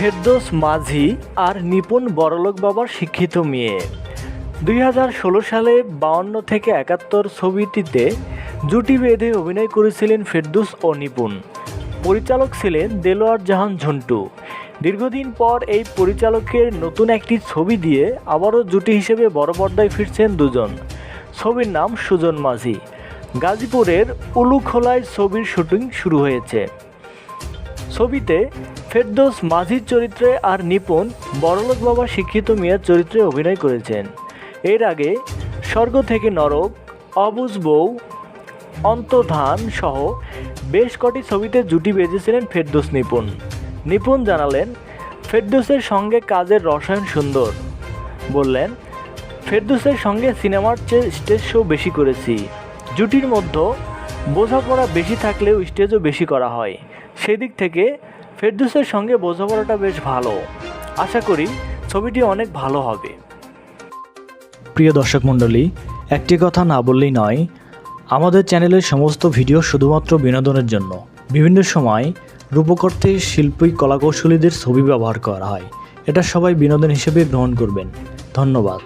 ফেরদৌস মাঝি আর নিপুণ বড়লোক বাবার শিক্ষিত মেয়ে। 2016 সালে 52 থেকে 71 ছবিটিতে জুটি বেঁধে অভিনয় করেছিলেন ফেরদৌস ও নিপুণ। পরিচালক ছিলেন দেলোয়ার জাহান ঝন্টু। দীর্ঘদিন পর এই পরিচালকের নতুন একটি ছবি দিয়ে আবারও জুটি হিসেবে বড় পর্দায় ফিরছেন দুজন। ছবির নাম সুজন মাঝি। গাজীপুরের উলুখোলায় ছবির শুটিং শুরু হয়েছে। ছবিতে ফেরদৌস মাঝির চরিত্রে আর নিপুণ বড়লোক বাবা শিক্ষিত মেয়ের চরিত্রে অভিনয় করেছেন। এর আগে স্বর্গ থেকে নরক, অবুঝ বউ, অন্তর্ধান সহ বেশ কটি ছবিতে জুটি বেঁধেছিলেন ফেরদৌস নিপুণ। নিপুণ জানালেন, ফেরদৌসের সঙ্গে কাজের রসায়ন সুন্দর। বললেন, ফেরদৌসের সঙ্গে সিনেমার চেয়ে স্টেজ শো বেশি করেছি। জুটির মধ্যে বোঝাপড়া বেশি থাকলেও স্টেজও বেশি করা হয়। সেদিক থেকে ফেরদৌসের সঙ্গে বোঝাপড়াটা বেশ ভালো। আশা করি ছবিটি অনেক ভালো হবে। প্রিয় দর্শক মণ্ডলী, একটি কথা না বললেই নয়, আমাদের চ্যানেলের সমস্ত ভিডিও শুধুমাত্র বিনোদনের জন্য। বিভিন্ন সময় রূপকর্থে শিল্পী কলাকৌশলীদের ছবি ব্যবহার করা হয়। এটা সবাই বিনোদন হিসেবে গ্রহণ করবেন। ধন্যবাদ।